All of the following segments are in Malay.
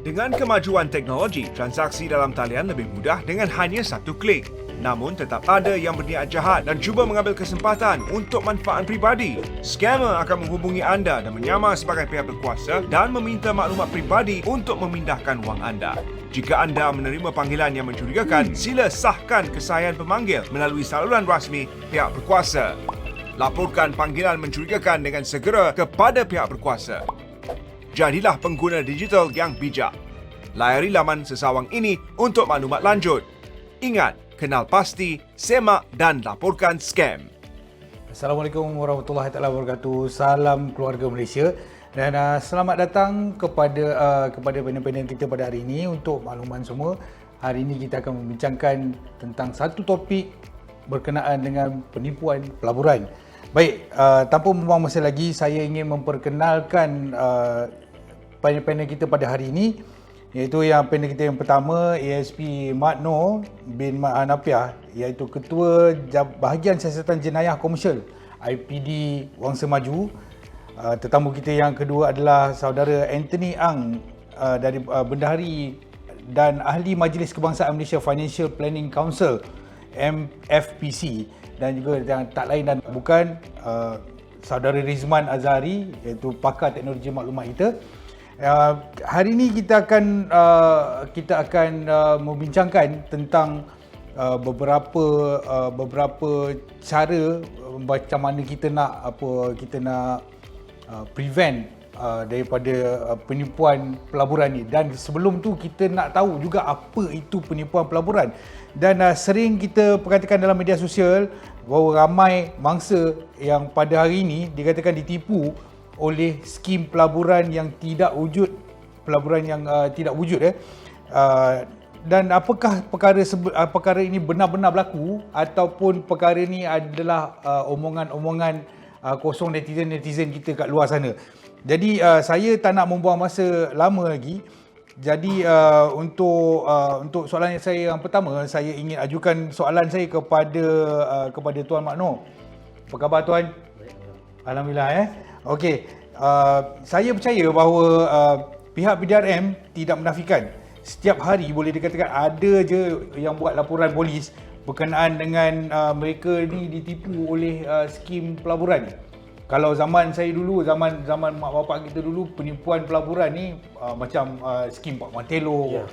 Dengan kemajuan teknologi, transaksi dalam talian lebih mudah dengan hanya satu klik. Namun tetap ada yang berniat jahat dan cuba mengambil kesempatan untuk manfaat pribadi. Scammer akan menghubungi anda dan menyamar sebagai pihak berkuasa dan meminta maklumat pribadi untuk memindahkan wang anda. Jika anda menerima panggilan yang mencurigakan, sila sahkan kesahihan pemanggil melalui saluran rasmi pihak berkuasa. Laporkan panggilan mencurigakan dengan segera kepada pihak berkuasa. Jadilah pengguna digital yang bijak. Layari laman sesawang ini untuk maklumat lanjut. Ingat, kenal pasti, semak dan laporkan scam. Assalamualaikum warahmatullahi wabarakatuh. Salam keluarga Malaysia dan selamat datang kepada panel-panel kita pada hari ini. Untuk makluman semua, hari ini kita akan membincangkan tentang satu topik berkenaan dengan penipuan pelaburan. Baik, tanpa membuang masa lagi, saya ingin memperkenalkan panel-panel kita pada hari ini, iaitu yang panel kita yang pertama, ASP Mat Noor bin Mat Hanafiah, iaitu Ketua Bahagian Siasatan Jenayah Komersial IPD Wangsa Maju. Tetamu kita yang kedua adalah saudara Anthony Ang dari Bendahari dan Ahli Majlis Kebangsaan Malaysia Financial Planning Council MFPC, dan juga yang tak lain dan bukan saudara Rizman Azhari, iaitu pakar teknologi maklumat kita. Hari ini kita akan membincangkan tentang beberapa cara macam mana kita nak prevent daripada penipuan pelaburan ni. Dan sebelum tu kita nak tahu juga apa itu penipuan pelaburan. Dan sering kita perkatakan dalam media sosial bahawa ramai mangsa yang pada hari ini dikatakan ditipu oleh skim pelaburan yang tidak wujud, dan apakah perkara ini benar-benar berlaku ataupun perkara ini adalah omongan-omongan kosong netizen kita kat luar sana. Jadi saya tak nak membuang masa lama lagi. Jadi untuk soalan saya yang pertama, saya ingin ajukan soalan saya kepada Tuan Mat Noor. Apa khabar Tuan? Alhamdulillah. Okey, saya percaya bahawa pihak PDRM tidak menafikan. Setiap hari boleh dikatakan ada je yang buat laporan polis berkenaan dengan mereka ni ditipu oleh skim pelaburan. Kalau zaman saya dulu, zaman mak bapak kita dulu, penipuan pelaburan ni macam skim Pak Mantelo,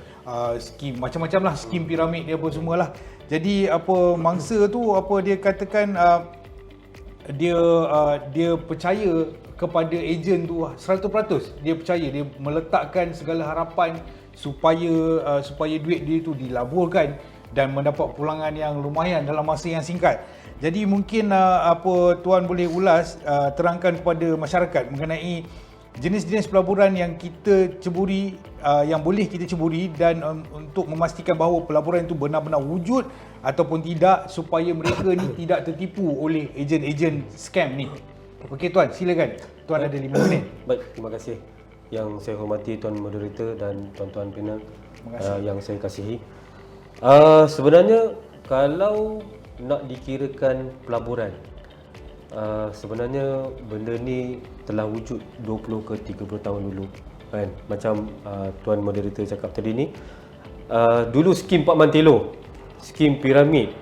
skim macam-macam lah, skim piramid dia apa semualah. Jadi mangsa tu dia katakan dia percaya kepada ejen tu 100%. Dia percaya, dia meletakkan segala harapan supaya duit dia tu dilaburkan dan mendapat pulangan yang lumayan dalam masa yang singkat. Jadi mungkin Tuan boleh ulas, terangkan kepada masyarakat mengenai jenis-jenis pelaburan yang kita ceburi, yang boleh kita ceburi, dan untuk memastikan bahawa pelaburan itu benar-benar wujud ataupun tidak, supaya mereka ni tidak tertipu oleh ejen-ejen scam ni. Okey Tuan, silakan. Tuan ada 5 minit. Baik, terima kasih. Yang saya hormati Tuan Moderator dan tuan-tuan panel yang saya kasihi. Sebenarnya kalau nak dikirakan pelaburan, sebenarnya benda ni telah wujud 20 ke 30 tahun dulu kan. Macam Tuan Moderator cakap tadi ni, dulu skim Pak Mantelo, skim piramid,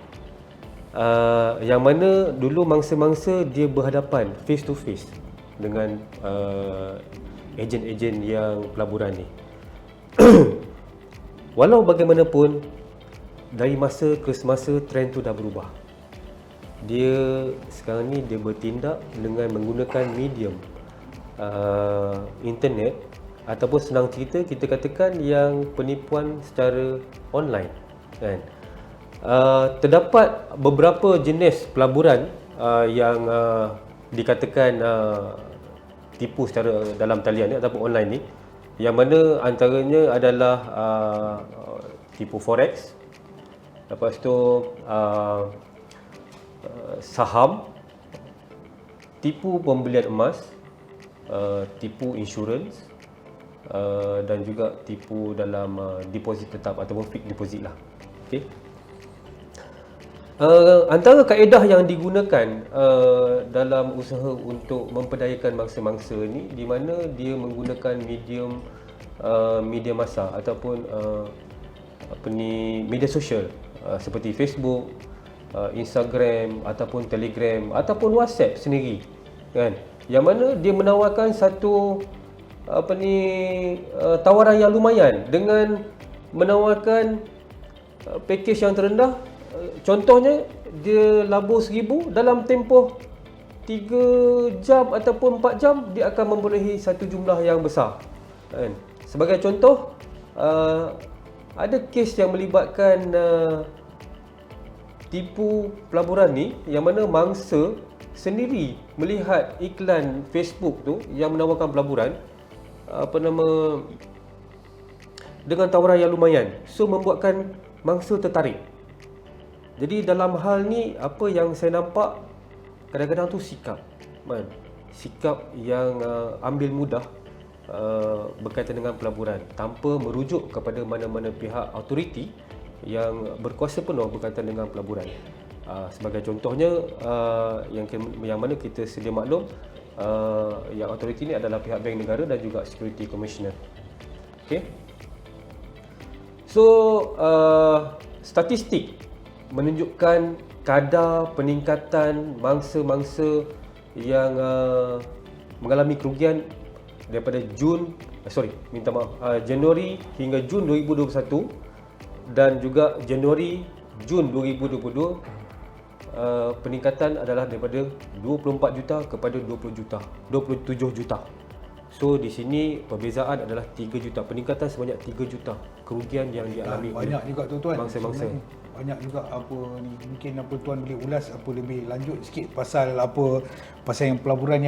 yang mana dulu mangsa-mangsa dia berhadapan face to face dengan ejen-ejen yang pelaburan ni. Walau bagaimanapun, dari masa ke semasa trend tu dah berubah. Dia sekarang ni dia bertindak dengan menggunakan medium internet, ataupun senang cerita kita katakan yang penipuan secara online kan. Terdapat beberapa jenis pelaburan yang dikatakan tipu secara dalam talian ni ataupun online ni, yang mana antaranya adalah tipu forex, lepas tu saham, tipu pembelian emas, tipu insurans, dan juga tipu dalam deposit tetap ataupun fixed deposit lah. Okey. Antara kaedah yang digunakan dalam usaha untuk memperdayakan mangsa-mangsa ni, di mana dia menggunakan medium media massa ataupun media sosial seperti Facebook, Instagram ataupun Telegram ataupun WhatsApp sendiri, kan, yang mana dia menawarkan satu tawaran yang lumayan dengan menawarkan package yang terendah. Contohnya dia labur 1000 dalam tempoh 3 jam ataupun 4 jam dia akan memperolehi satu jumlah yang besar, kan. Sebagai contoh, ada kes yang melibatkan tipu pelaburan ni, yang mana mangsa sendiri melihat iklan Facebook tu yang menawarkan pelaburan dengan tawaran yang lumayan, so membuatkan mangsa tertarik. Jadi dalam hal ni, apa yang saya nampak kadang-kadang tu sikap yang ambil mudah berkaitan dengan pelaburan tanpa merujuk kepada mana-mana pihak autoriti yang berkuasa penuh berkaitan dengan pelaburan. Sebagai contohnya, yang mana kita sedia maklum, yang autoriti ini adalah pihak Bank Negara dan juga Security Commissioner. Okay. So statistik menunjukkan kadar peningkatan mangsa-mangsa yang mengalami kerugian daripada Januari hingga Jun 2021 dan juga Januari Jun 2022, peningkatan adalah daripada 24 juta kepada 27 juta. So di sini perbezaan adalah 3 juta, peningkatan sebanyak 3 juta kerugian yang dialami banyak juga tuan-tuan. mangsa-mangsa. Banyak juga mungkin tuan boleh ulas lebih lanjut sikit pasal yang pelaburan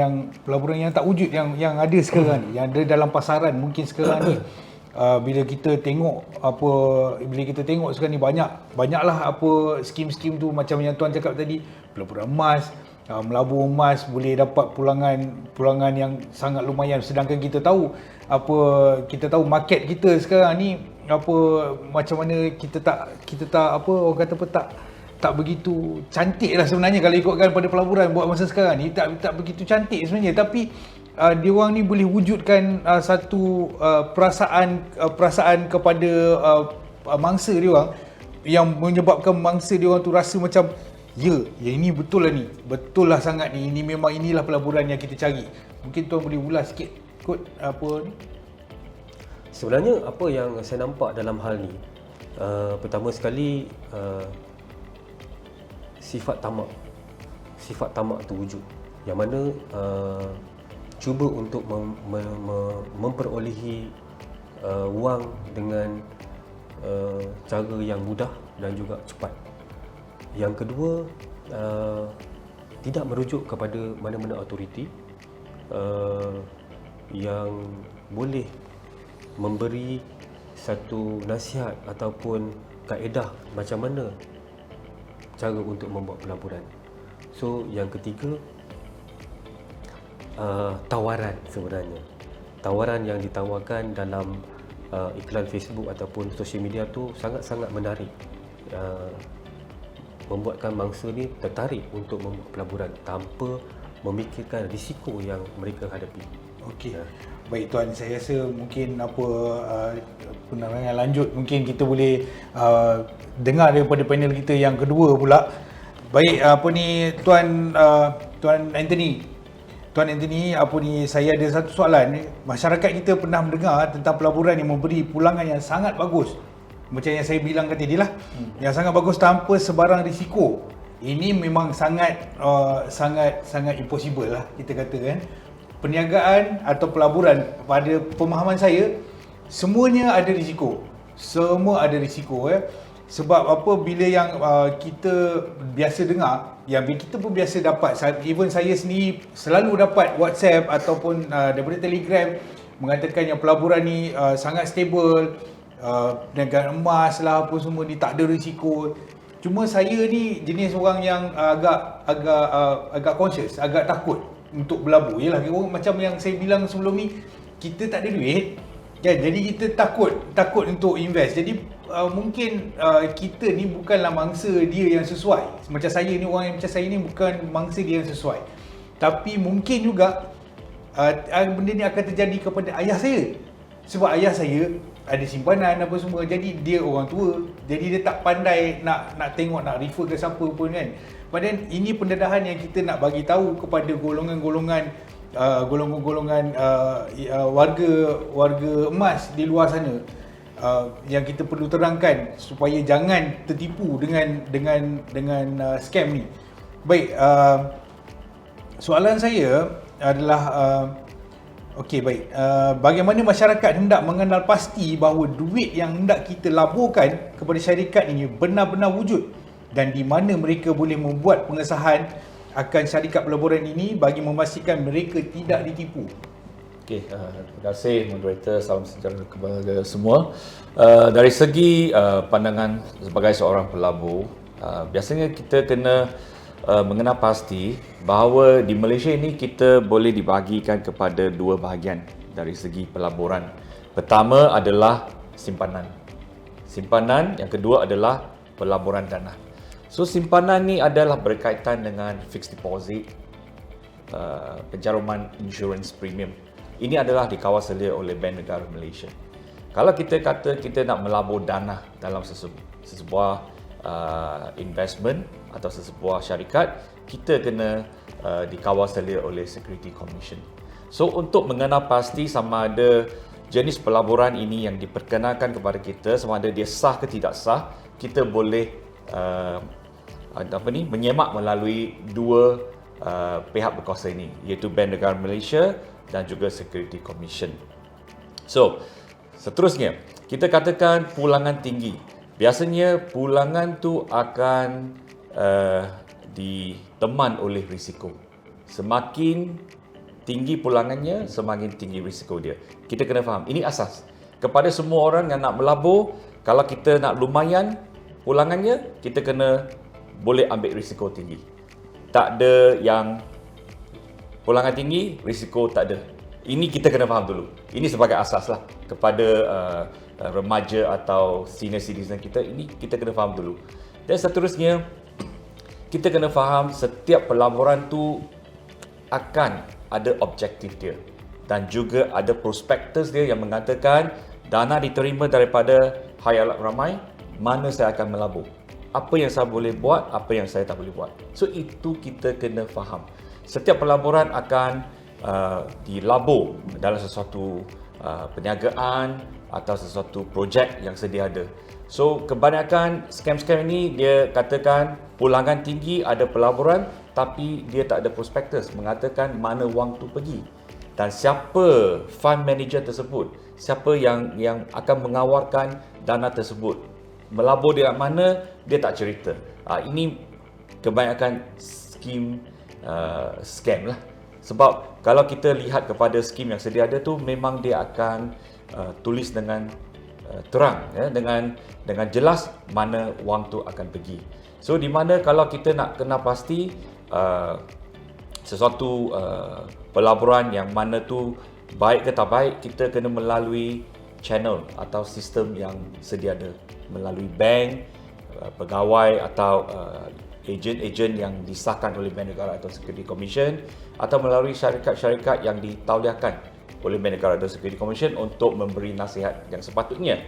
yang tak wujud yang ada sekarang ni, yang ada dalam pasaran mungkin sekarang ni. Bila kita tengok sekarang ni banyaklah skim-skim tu, macam yang tuan cakap tadi, pelaburan emas, melabur emas boleh dapat pulangan yang sangat lumayan, sedangkan kita tahu market kita sekarang ni macam mana kita tak orang kata tak begitu cantik lah sebenarnya kalau ikutkan pada pelaburan buat masa sekarang ni, tak begitu cantik sebenarnya, tapi diorang ni boleh wujudkan satu perasaan kepada mangsa diorang yang menyebabkan mangsa diorang tu rasa macam ya ini betul lah sangat ni, inilah pelaburan yang kita cari. Mungkin tuan boleh ulas sikit kot ni. Sebenarnya apa yang saya nampak dalam hal ni, pertama sekali sifat tamak tu wujud, yang mana cuba untuk memperolehi wang dengan cara yang mudah dan juga cepat. Yang kedua, tidak merujuk kepada mana-mana autoriti yang boleh memberi satu nasihat ataupun kaedah macam mana cara untuk membuat pelaburan. So yang ketiga, tawaran yang ditawarkan dalam iklan Facebook ataupun sosial media tu sangat-sangat menarik, membuatkan mangsa ni tertarik untuk membuat pelaburan tanpa memikirkan risiko yang mereka hadapi. Okey. Baik tuan, saya rasa mungkin penerangan lanjut mungkin kita boleh dengar daripada panel kita yang kedua pula. Baik, Tuan Anthony. Tuan Anthony, saya ada satu soalan. Masyarakat kita pernah mendengar tentang pelaburan yang memberi pulangan yang sangat bagus. Macam yang saya bilang tadi lah, yang sangat bagus tanpa sebarang risiko. Ini memang sangat impossible lah kita kata kan. Perniagaan atau pelaburan, pada pemahaman saya, semuanya ada risiko. Semua ada risiko Sebab bila yang kita biasa dengar, yang kita pun biasa dapat, even saya sendiri selalu dapat WhatsApp ataupun daripada Telegram mengatakan yang pelaburan ni sangat stable, perniagaan emas lah apa semua ni tak ada risiko. Cuma saya ni jenis orang yang agak conscious, agak takut untuk berlabur. Yalah, macam yang saya bilang sebelum ni, kita tak ada duit kan, jadi kita takut untuk invest. Jadi mungkin kita ni bukanlah mangsa dia yang sesuai. Macam saya ni, orang yang macam saya ni bukan mangsa dia yang sesuai. Tapi mungkin juga benda ni akan terjadi kepada ayah saya. Sebab ayah saya ada simpanan apa semua, jadi dia orang tua, jadi dia tak pandai nak tengok, nak refer ke siapa pun kan. Padahal ini pendedahan yang kita nak bagi tahu kepada golongan-golongan warga emas di luar sana, yang kita perlu terangkan supaya jangan tertipu dengan scam ni. Baik, soalan saya adalah okey, baik. Bagaimana masyarakat hendak mengenal pasti bahawa duit yang hendak kita laburkan kepada syarikat ini benar-benar wujud, dan di mana mereka boleh membuat pengesahan akan syarikat pelaburan ini bagi memastikan mereka tidak ditipu? Okey, terima kasih moderator. Salam sejahtera kepada semua. Dari segi pandangan sebagai seorang pelabur, biasanya kita kena mengenal pasti bahawa di Malaysia ini kita boleh dibahagikan kepada dua bahagian dari segi pelaburan. Pertama adalah simpanan. Simpanan, yang kedua adalah pelaburan dana. So simpanan ni adalah berkaitan dengan fixed deposit, penjaruman insurance premium. Ini adalah dikawal sedia oleh Bank Negara Malaysia. Kalau kita kata kita nak melabur dana dalam sesebuah investment atau sesebuah syarikat, kita kena dikawal sedia oleh Security Commission. So untuk mengenal pasti sama ada jenis pelaburan ini yang diperkenalkan kepada kita, sama ada dia sah ke tidak sah, kita boleh menyemak melalui dua pihak berkuasa ini, iaitu Bank Negara Malaysia dan juga Security Commission. So, seterusnya, kita katakan pulangan tinggi. Biasanya pulangan tu akan diteman oleh risiko. Semakin tinggi pulangannya, semakin tinggi risiko dia. Kita kena faham, ini asas. Kepada semua orang yang nak melabur, kalau kita nak lumayan pulangannya, kita kena boleh ambil risiko tinggi. Tak ada yang pulangan tinggi, risiko tak ada. Ini kita kena faham dulu. Ini sebagai asas lah kepada remaja atau senior citizen kita. Ini kita kena faham dulu. Dan seterusnya, kita kena faham setiap pelaburan tu akan ada objektif dia. Dan juga ada prospektus dia yang mengatakan dana diterima daripada khayal ramai, mana saya akan melabur. Apa yang saya boleh buat, apa yang saya tak boleh buat. So itu kita kena faham. Setiap pelaburan akan dilabur dalam sesuatu perniagaan atau sesuatu projek yang sedia ada. So kebanyakan scam-scam ini dia katakan pulangan tinggi, ada pelaburan, tapi dia tak ada prospektus mengatakan mana wang tu pergi dan siapa fund manager tersebut, siapa yang akan mengawarkan dana tersebut, melabur di mana, dia tak cerita. Ini kebanyakan scam lah. Sebab kalau kita lihat kepada skim yang sedia ada tu, memang dia akan tulis dengan terang, ya, dengan jelas mana wang tu akan pergi. So di mana kalau kita nak kenal pasti sesuatu pelaburan yang mana tu baik ke tak baik, kita kena melalui channel atau sistem yang sedia ada, melalui bank, pegawai atau ejen-ejen yang disahkan oleh Bank Negara atau Security Commission, atau melalui syarikat-syarikat yang ditauliahkan oleh Bank Negara atau Security Commission untuk memberi nasihat yang sepatutnya.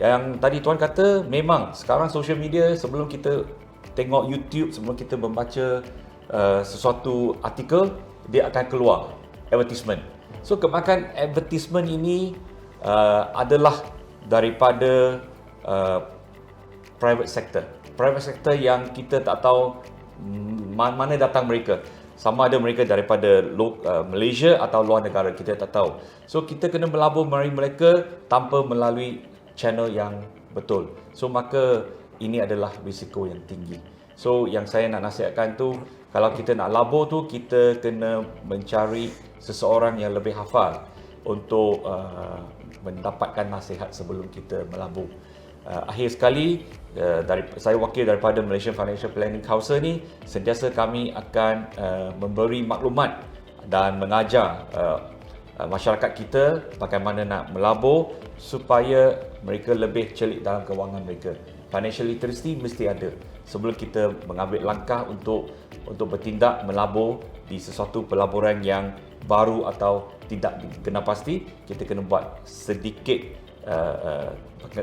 Yang tadi Tuan kata, memang sekarang social media, sebelum kita tengok YouTube, sebelum kita membaca sesuatu artikel, dia akan keluar advertisement. So kemakan advertisement ini adalah daripada private sector. Private sector yang kita tak tahu mana datang mereka. Sama ada mereka daripada Malaysia atau luar negara, kita tak tahu. So kita kena melabur mereka tanpa melalui channel yang betul. So maka ini adalah risiko yang tinggi. So yang saya nak nasihatkan tu, kalau kita nak labur tu, kita kena mencari seseorang yang lebih hafal untuk mendapatkan nasihat sebelum kita melabur. Akhir sekali, saya wakil daripada Malaysian Financial Planning Council ni, sentiasa kami akan memberi maklumat dan mengajar masyarakat kita bagaimana nak melabur supaya mereka lebih celik dalam kewangan mereka. Financial literacy mesti ada sebelum kita mengambil langkah untuk bertindak melabur di sesuatu pelaburan yang baru atau tidak dikenal pasti, kita kena buat sedikit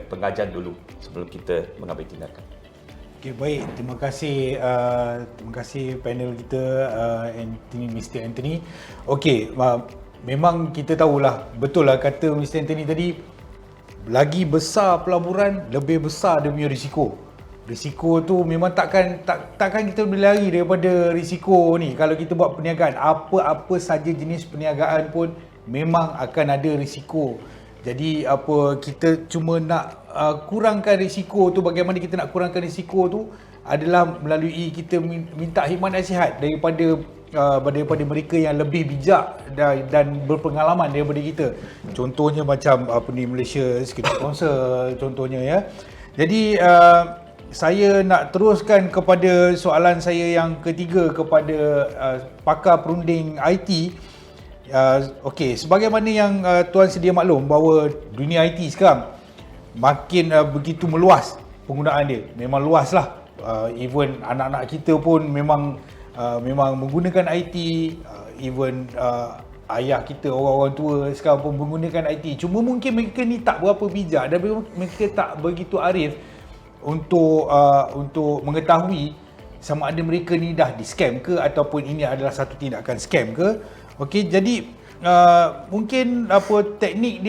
pengajian dulu sebelum kita mengambil tindakan. Okey, baik. Terima kasih panel kita, Mr. Anthony. Okey, memang kita tahulah, betul lah kata Mr. Anthony tadi, lagi besar pelaburan, lebih besar dia punya risiko. Risiko tu memang takkan kita boleh lari daripada risiko ni. Kalau kita buat perniagaan, apa-apa saja jenis perniagaan pun memang akan ada risiko. Jadi kita cuma nak kurangkan risiko tu. Bagaimana kita nak kurangkan risiko tu adalah melalui kita minta khidmat nasihat daripada mereka yang lebih bijak dan berpengalaman daripada kita. Contohnya macam Malaysia Security Council contohnya, ya. Jadi saya nak teruskan kepada soalan saya yang ketiga kepada pakar perunding IT. Okey, sebagaimana yang tuan sedia maklum bahawa dunia IT sekarang makin begitu meluas penggunaan dia. Memang luas lah. Even anak-anak kita pun memang menggunakan IT. Even ayah kita, orang-orang tua sekarang pun menggunakan IT. Cuma mungkin mereka ni tak berapa bijak dan mereka tak begitu arif untuk mengetahui sama ada mereka ni dah di-scam ke ataupun ini adalah satu tindakan scam ke. Okey, jadi mungkin teknik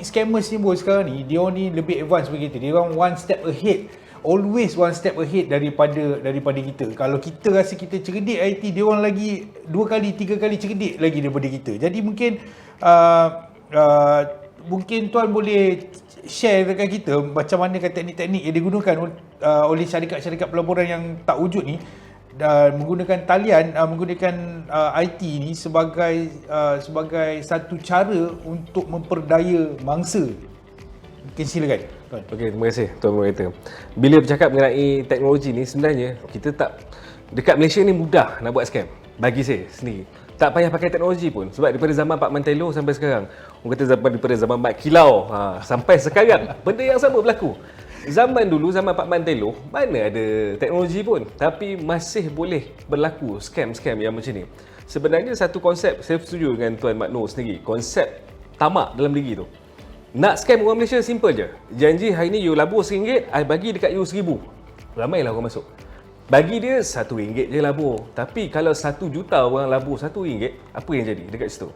scammers ni pun sekarang ni dia ni lebih advance begitu. Dia orang one step ahead, always one step ahead daripada kita. Kalau kita rasa kita cerdik IT, dia orang lagi 2 kali 3 kali cerdik lagi daripada kita. Jadi mungkin tuan boleh share dengan kita macam mana teknik-teknik yang digunakan oleh syarikat-syarikat pelaburan yang tak wujud ni, dan menggunakan talian, menggunakan IT ni sebagai satu cara untuk memperdaya mangsa. Mungkin silakan tuan. Okey, terima kasih Tuan Moderator. Bila bercakap mengenai teknologi ni, sebenarnya kita tak, dekat Malaysia ni mudah nak buat scam bagi saya sendiri. Tak payah pakai teknologi pun, sebab daripada zaman Pak Mantelo sampai sekarang, orang kata daripada zaman Mat Kilau sampai sekarang benda yang sama berlaku. Zaman dulu, zaman Pak Mantelo, mana ada teknologi pun, tapi masih boleh berlaku scam-scam yang macam ni. Sebenarnya satu konsep, saya setuju dengan Tuan Mat Noor sendiri, konsep tamak dalam diri tu. Nak scam orang Malaysia simple je. Janji hari ni you labur RM1, I bagi dekat you RM1,000. Ramailah orang masuk. Bagi dia RM1 je labur. Tapi kalau 1 juta orang labur RM1, apa yang jadi dekat situ?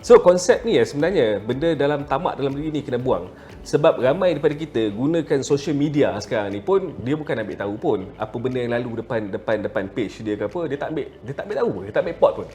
So konsep ni sebenarnya benda dalam tamak dalam diri ni kena buang. Sebab ramai daripada kita gunakan social media sekarang ni pun dia bukan ambil tahu pun apa benda yang lalu depan page dia ke apa, dia tak ambil tahu, dia tak ambil pot pun.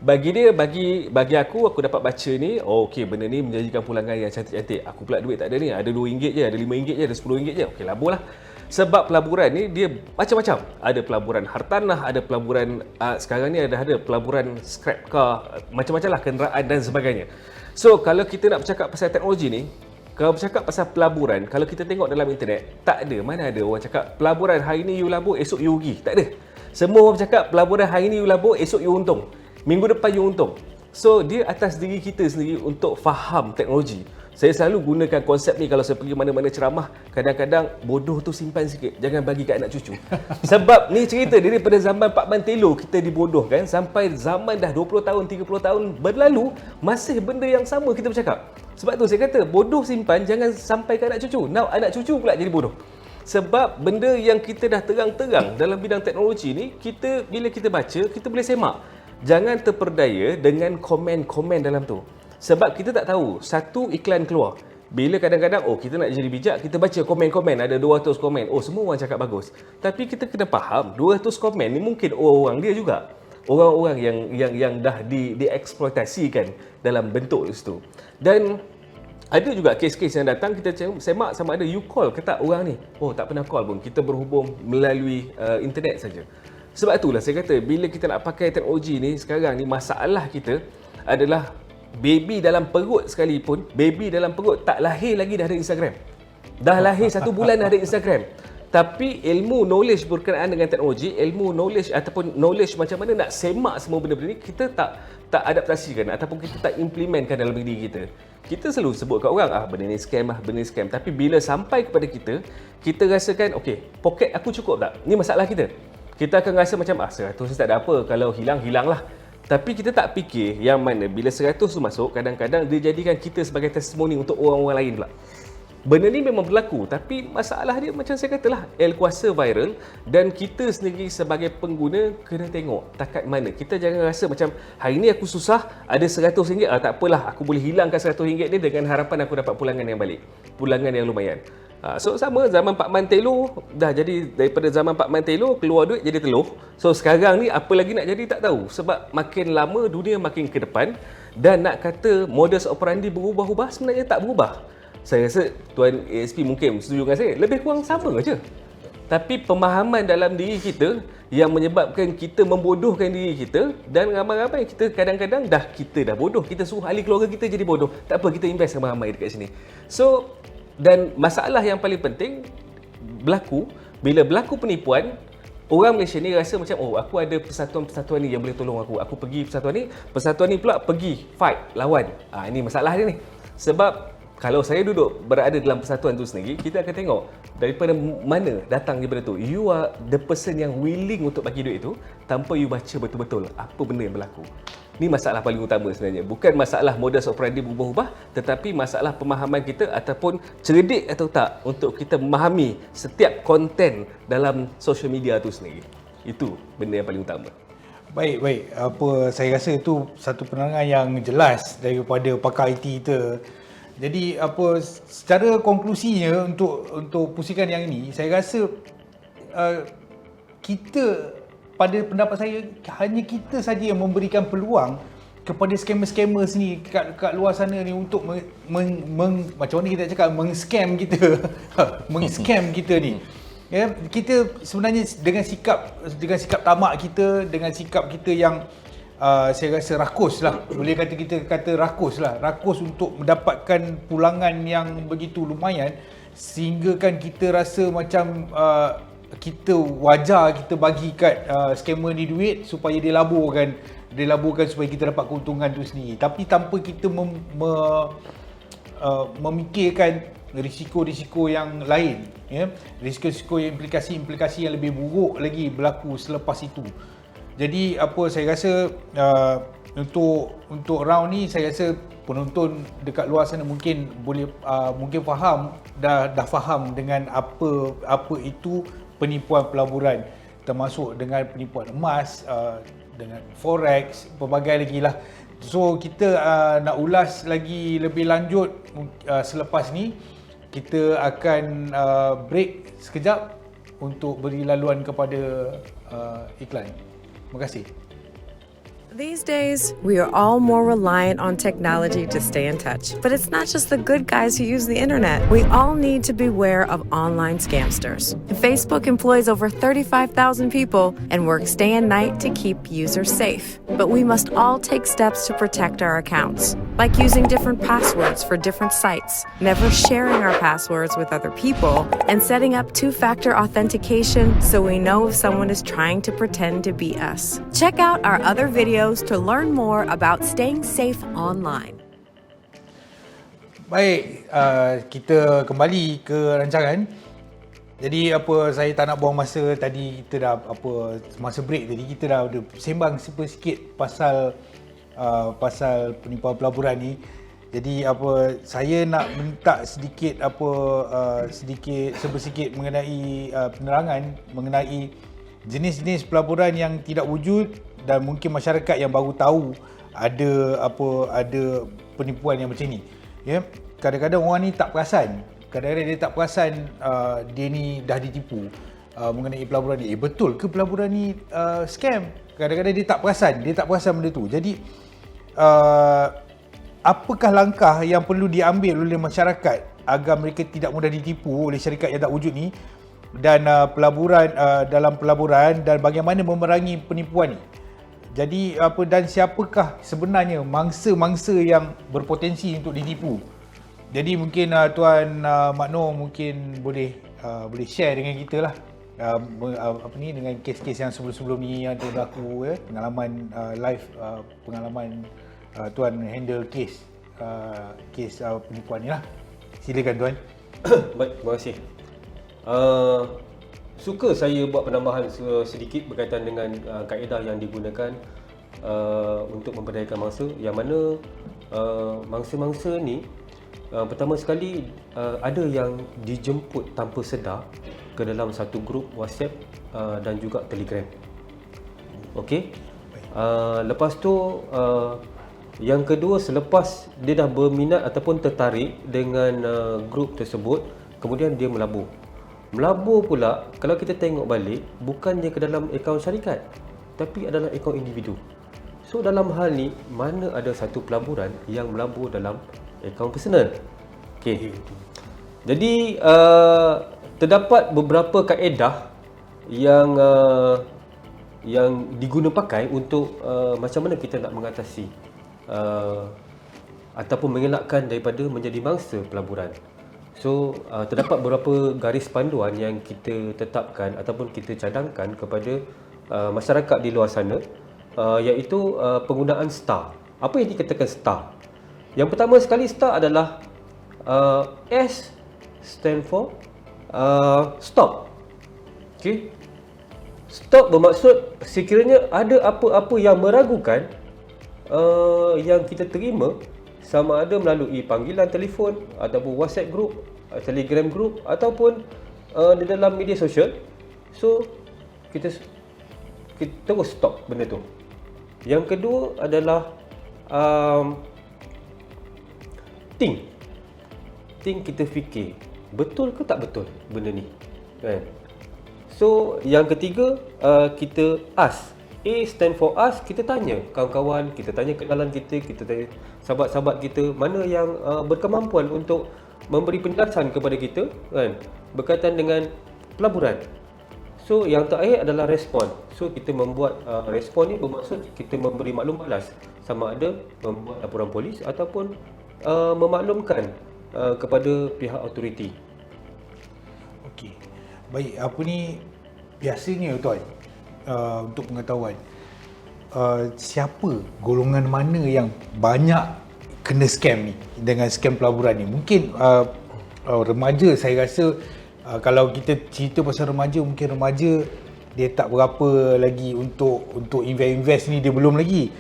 Bagi aku dapat baca ni, okey benda ni menjanjikan pulangan yang cantik-cantik. Aku pula duit tak ada ni, ada RM2 je, ada RM5 je, ada RM10 je. Okey laburlah. Sebab pelaburan ni dia macam-macam. Ada pelaburan hartanah, ada pelaburan sekarang ni ada pelaburan scrap car, macam-macam lah kenderaan dan sebagainya. So kalau kita nak bercakap pasal teknologi ni, kalau bercakap pasal pelaburan, kalau kita tengok dalam internet, tak ada, mana ada orang cakap pelaburan hari ni you labur, esok you rugi. Tak ada. Semua orang bercakap pelaburan hari ni you labur, esok you untung. Minggu depan you untung. So dia atas diri kita sendiri untuk faham teknologi. Saya selalu gunakan konsep ni kalau saya pergi mana-mana ceramah. Kadang-kadang bodoh tu simpan sikit, jangan bagi kat anak cucu. Sebab ni cerita daripada zaman Pak Mantelo kita dibodohkan sampai zaman dah 20 tahun, 30 tahun berlalu, masih benda yang sama kita bercakap. Sebab tu saya kata bodoh simpan, jangan sampai kat anak cucu. Now anak cucu pula jadi bodoh. Sebab benda yang kita dah terang-terang dalam bidang teknologi ni, bila kita baca, kita boleh semak. Jangan terperdaya dengan komen-komen dalam tu. Sebab kita tak tahu, satu iklan keluar. Bila kadang-kadang, kita nak jadi bijak, kita baca komen-komen, ada 200 komen. Semua orang cakap bagus. Tapi kita kena faham, 200 komen ni mungkin orang dia juga. Orang-orang yang dah dieksploitasikan dalam bentuk itu. Dan ada juga kes-kes yang datang, kita semak sama ada you call ke tak orang ni. Tak pernah call pun, kita berhubung melalui internet saja. Sebab itulah saya kata, bila kita nak pakai teknologi ni, sekarang ni masalah kita adalah baby dalam perut sekalipun, baby dalam perut tak lahir lagi dah ada Instagram. Dah lahir 1 bulan dah ada Instagram. Tapi ilmu knowledge berkenaan dengan teknologi, ilmu knowledge ataupun knowledge macam mana nak semak semua benda-benda ni, kita tak adaptasikan ataupun kita tak implementkan dalam diri kita. Kita selalu sebut kat orang, benda ni scam benda ni scam. Tapi bila sampai kepada kita, kita rasakan, poket aku cukup tak? Ni masalah kita. Kita akan rasa macam, 100 tak ada apa, kalau hilang, hilang lah. Tapi kita tak fikir yang mana bila 100 tu masuk, kadang-kadang dia jadikan kita sebagai testimoni untuk orang-orang lain pula. Benda ni memang berlaku, tapi masalah dia macam saya katalah, kuasa viral, dan kita sendiri sebagai pengguna kena tengok takat mana. Kita jangan rasa macam hari ni aku susah, ada RM100, tak apalah, aku boleh hilangkan RM100 ni dengan harapan aku dapat pulangan yang balik, pulangan yang lumayan. So sama zaman Pak Man Telur, dah jadi daripada zaman Pak Man Telur keluar duit jadi telur. So sekarang ni apa lagi nak jadi tak tahu, sebab makin lama dunia makin ke depan, dan nak kata modus operandi berubah-ubah, sebenarnya tak berubah. Saya rasa Tuan ASP mungkin setuju dengan saya, lebih kurang sama aja. Tapi pemahaman dalam diri kita yang menyebabkan kita membodohkan diri kita, dan ramai-ramai kita kadang-kadang kita dah bodoh, kita suruh ahli keluarga kita jadi bodoh. Tak apa, kita invest ramai-ramai dekat sini. So, dan masalah yang paling penting berlaku bila berlaku penipuan. Orang Malaysia ni rasa macam, oh aku ada persatuan-persatuan ni yang boleh tolong aku. Aku pergi persatuan ni pula pergi fight, lawan. Ini masalah dia ni. Sebab kalau saya duduk berada dalam persatuan tu sendiri, kita akan tengok daripada mana datang daripada tu. You are the person yang willing untuk bagi duit itu tanpa you baca betul-betul apa benda yang berlaku. Ini masalah paling utama sebenarnya. Bukan masalah modus operandi berubah-ubah, tetapi masalah pemahaman kita ataupun cerdik atau tak untuk kita memahami setiap konten dalam social media tu sendiri. Itu benda yang paling utama. Baik. Saya rasa itu satu penerangan yang jelas daripada pakar IT kita. Jadi secara konklusinya untuk pusingan yang ini, saya rasa kita, pada pendapat saya, hanya kita saja yang memberikan peluang kepada scammer-scammer sini kat luar sana ni untuk macam mana kita cakap, meng-scam kita. Meng-scam kita ni. Ya, kita sebenarnya dengan sikap tamak kita, dengan sikap kita yang saya rasa rakus lah, boleh kita kata rakus untuk mendapatkan pulangan yang begitu lumayan, sehingga kan kita rasa macam kita wajar kita bagi kat scammer ni duit supaya dia laburkan supaya kita dapat keuntungan tu sendiri, tapi tanpa kita memikirkan risiko-risiko yang lain, ya, risiko-risiko, implikasi-implikasi yang lebih buruk lagi berlaku selepas itu. Jadi saya rasa untuk round ni, saya rasa penonton dekat luar sana mungkin boleh mungkin faham, dah faham dengan apa itu penipuan pelaburan, termasuk dengan penipuan emas, dengan forex, pelbagai lagi lah. So kita nak ulas lagi lebih lanjut selepas ni. Kita akan break sekejap untuk beri laluan kepada iklan. Terima kasih. These days, we are all more reliant on technology to stay in touch. But it's not just the good guys who use the internet. We all need to beware of online scamsters. Facebook employs over 35,000 people and works day and night to keep users safe. But we must all take steps to protect our accounts, like using different passwords for different sites, never sharing our passwords with other people, and setting up two-factor authentication so we know if someone is trying to pretend to be us. Check out our other videos to learn more about staying safe online. Baik, kita kembali ke rancangan. Jadi saya tak nak buang masa. Tadi kita dah masa break tadi kita dah ada sembang sikit pasal penipuan pelaburan ni. Jadi saya nak minta sedikit mengenai penerangan mengenai jenis-jenis pelaburan yang tidak wujud, dan mungkin masyarakat yang baru tahu ada penipuan yang macam ni. Ya, kadang-kadang orang ni tak perasan. Kadang-kadang dia tak perasan dia ni dah ditipu mengenai pelaburan ni. Betul ke pelaburan ni scam? Kadang-kadang dia tak perasan benda tu. Jadi apakah langkah yang perlu diambil oleh masyarakat agar mereka tidak mudah ditipu oleh syarikat yang tak wujud ni, dan dalam pelaburan, dan bagaimana memerangi penipuan ni? Jadi dan siapakah sebenarnya mangsa-mangsa yang berpotensi untuk ditipu? Jadi mungkin Tuan Mak Noh mungkin boleh share dengan kita lah dengan kes-kes yang sebelum-sebelum ni yang berlaku, ya, pengalaman live, pengalaman Tuan handle kes penipuan ni lah. Silakan Tuan. Baik, terima kasih. Suka saya buat penambahan sedikit berkaitan dengan kaedah yang digunakan untuk memberdayakan mangsa, yang mana mangsa-mangsa ni pertama sekali ada yang dijemput tanpa sedar ke dalam satu grup WhatsApp dan juga Telegram. Okey. Lepas tu yang kedua, selepas dia dah berminat ataupun tertarik dengan grup tersebut, kemudian dia melabur. Melabur pula, kalau kita tengok balik, bukannya ke dalam akaun syarikat, tapi adalah akaun individu. So dalam hal ni, mana ada satu pelaburan yang melabur dalam akaun personal. Okey. Jadi terdapat beberapa kaedah yang diguna pakai untuk macam mana kita nak mengatasi ataupun mengelakkan daripada menjadi mangsa pelaburan. So terdapat beberapa garis panduan yang kita tetapkan ataupun kita cadangkan kepada masyarakat di luar sana, iaitu penggunaan STAR. Apa yang dikatakan STAR? Yang pertama sekali, STAR adalah S stand for stop. Okay. Stop bermaksud sekiranya ada apa-apa yang meragukan yang kita terima, sama ada melalui panggilan telefon ataupun WhatsApp group, Telegram group ataupun di dalam media sosial. So kita terus stop benda tu. Yang kedua adalah think. Kita fikir, betul ke tak betul benda ni, kan? So yang ketiga, kita ask. A stand for ask, kita tanya kawan-kawan, kita tanya kenalan kita tanya sahabat-sahabat kita, mana yang berkemampuan untuk memberi penjelasan kepada kita, kan, berkaitan dengan pelaburan. So yang terakhir adalah respon. So kita membuat respon ni bermaksud kita memberi maklum balas, sama ada membuat laporan polis ataupun memaklumkan kepada pihak autoriti. Okey. Baik, apa ni biasanya tuan, untuk pengetahuan, siapa golongan mana yang banyak kena scam ni dengan scam pelaburan ni? Mungkin remaja, saya rasa kalau kita cerita pasal remaja, mungkin remaja dia tak berapa lagi untuk invest ni, dia belum lagi.